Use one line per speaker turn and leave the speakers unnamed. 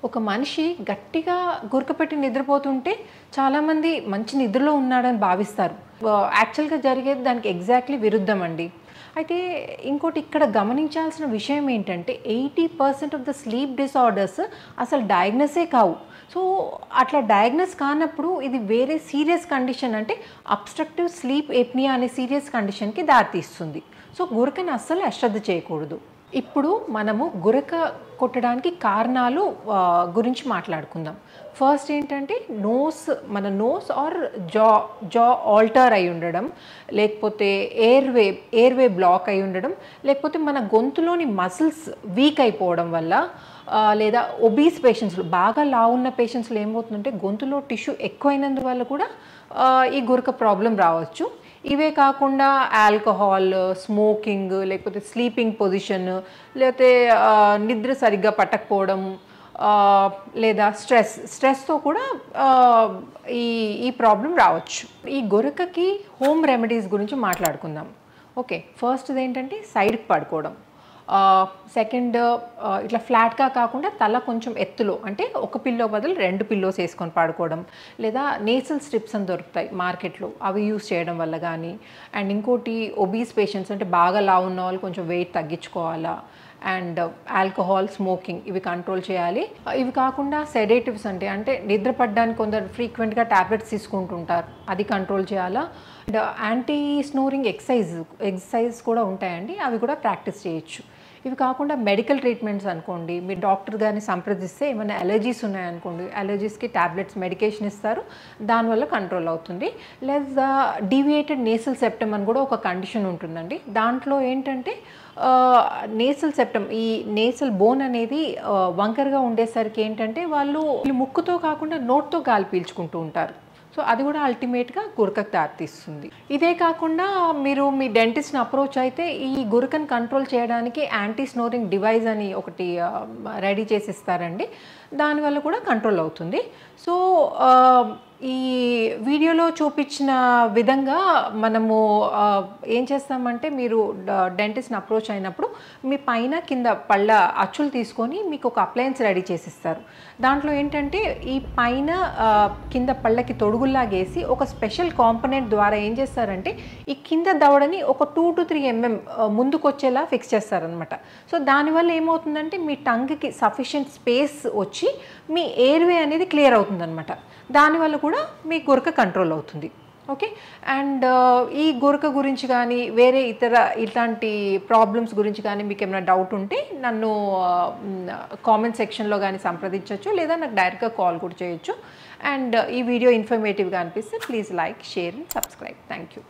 ఒక మనిషి గట్టిగా గురకపెట్టి నిద్రపోతుంటే చాలామంది మంచి నిద్రలో ఉన్నాడని భావిస్తారు. యాక్చువల్గా జరిగేది దానికి ఎగ్జాక్ట్లీ విరుద్ధం అండి. అయితే ఇంకోటి ఇక్కడ గమనించాల్సిన విషయం ఏంటంటే 80% ఆఫ్ ద స్లీప్ డిసార్డర్స్ అసలు డయాగ్నోసే కావు. సో అట్లా డయాగ్నోస్ కానప్పుడు ఇది వేరే సీరియస్ కండిషన్, అంటే అబ్స్ట్రక్టివ్ స్లీప్ ఎప్నియా అనే సీరియస్ కండిషన్కి దారితీస్తుంది. సో గురకని అస్సలు అశ్రద్ధ చేయకూడదు. ఇప్పుడు మనము గురక కొట్టడానికి కారణాలు గురించి మాట్లాడుకుందాం. ఫస్ట్ ఏంటంటే మన నోస్ ఆర్ జా ఆల్టర్ అయి ఉండడం, లేకపోతే ఎయిర్వే బ్లాక్ అయి ఉండడం, లేకపోతే మన గొంతులోని మసిల్స్ వీక్ అయిపోవడం వల్ల, లేదా ఒబీస్ పేషెంట్స్లో బాగా లావు ఉన్న పేషెంట్స్లో ఏమవుతుందంటే గొంతులో టిష్యూ ఎక్కువైనందువల్ల కూడా ఈ గురక ప్రాబ్లం రావచ్చు. ఇవే కాకుండా ఆల్కహాల్, స్మోకింగ్, లేకపోతే స్లీపింగ్ పొజిషన్, లేకపోతే నిద్ర సరిగ్గా పట్టకపోవడం, లేదా స్ట్రెస్తో కూడా ఈ ప్రాబ్లం రావచ్చు. ఈ గురకకి హోమ్ రెమెడీస్ గురించి మాట్లాడుకుందాం. ఓకే, ఫస్ట్ది ఏంటంటే సైడ్కి పడుకోవడం. సెకండ్, ఇట్లా ఫ్లాట్గా కాకుండా తల కొంచెం ఎత్తులో, అంటే ఒక పిల్లో బదులు 2 పిల్లోస్ వేసుకొని పడుకోవడం, లేదా నేసల్ స్ట్రిప్స్ అని దొరుకుతాయి మార్కెట్లో, అవి యూస్ చేయడం వల్ల కానీ. అండ్ ఇంకోటి ఒబీస్ పేషెంట్స్, అంటే బాగా లావు ఉన్న వాళ్ళు కొంచెం వెయిట్ తగ్గించుకోవాలా. అండ్ ఆల్కహాల్, స్మోకింగ్ ఇవి కంట్రోల్ చేయాలి. ఇవి కాకుండా సెడేటివ్స్ అంటే నిద్ర పడడానికి కొందరు ఫ్రీక్వెంట్గా ట్యాబ్లెట్స్ తీసుకుంటుంటారు, అది కంట్రోల్ చేయాలా. అండ్ యాంటీ స్నోరింగ్ ఎక్సర్సైజ్ కూడా ఉంటాయండి, అవి కూడా ప్రాక్టీస్ చేయొచ్చు. ఇవి కాకుండా మెడికల్ ట్రీట్మెంట్స్ అనుకోండి, మీరు డాక్టర్ గారిని సంప్రదిస్తే ఏమైనా అలర్జీస్ ఉన్నాయనుకోండి, అలర్జీస్కి ట్యాబ్లెట్స్, మెడికేషన్ ఇస్తారు, దానివల్ల కంట్రోల్ అవుతుంది. లేదా డీవియేటెడ్ నేసల్ సెప్టమ్ అని కూడా ఒక కండిషన్ ఉంటుందండి. దాంట్లో ఏంటంటే నేసల్ సెప్టమ్, ఈ నేసల్ బోన్ అనేది వంకరగా ఉండేసరికి ఏంటంటే వాళ్ళు ముక్కుతో కాకుండా నోట్తో గాలి పీల్చుకుంటూ ఉంటారు. సో అది కూడా అల్టిమేట్గా గురకకు దారితీస్తుంది. ఇదే కాకుండా మీరు మీ డెంటిస్ట్ని అప్రోచ్ అయితే ఈ గురకను కంట్రోల్ చేయడానికి యాంటీ స్నోరింగ్ డివైస్ అని ఒకటి రెడీ చేసి ఇస్తారండి, దానివల్ల కూడా కంట్రోల్ అవుతుంది. సో ఈ వీడియోలో చూపించిన విధంగా మనము ఏం చేస్తామంటే, మీరు డెంటిస్ట్ని అప్రోచ్ అయినప్పుడు మీ పైన కింద పళ్ళ అచ్చులు తీసుకొని మీకు ఒక అప్లయన్స్ రెడీ చేసిస్తారు. దాంట్లో ఏంటంటే ఈ పైన కింద పళ్ళకి తొడుగుల్లాగేసి ఒక స్పెషల్ కాంపోనెంట్ ద్వారా ఏం చేస్తారంటే ఈ కింద దవడని ఒక 2 to 3 mm ముందుకు వచ్చేలా ఫిక్స్ చేస్తారనమాట. సో దానివల్ల ఏమవుతుందంటే మీ టంగ్కి సఫిషియెంట్ స్పేస్ వచ్చి మీ ఎయిర్వే అనేది క్లియర్ అవుతుందన్నమాట. దానివల్ల కూడా మీ గురక కంట్రోల్ అవుతుంది. ఓకే, అండ్ ఈ గురక గురించి కానీ వేరే ఇట్లాంటి ప్రాబ్లమ్స్ గురించి కానీ మీకు ఏమైనా డౌట్ ఉంటే నన్ను కామెంట్ సెక్షన్లో కానీ సంప్రదించవచ్చు, లేదా నాకు డైరెక్ట్గా కాల్ కూడా చేయొచ్చు. అండ్ ఈ వీడియో ఇన్ఫర్మేటివ్గా అనిపిస్తే please like, share and subscribe. Thank you.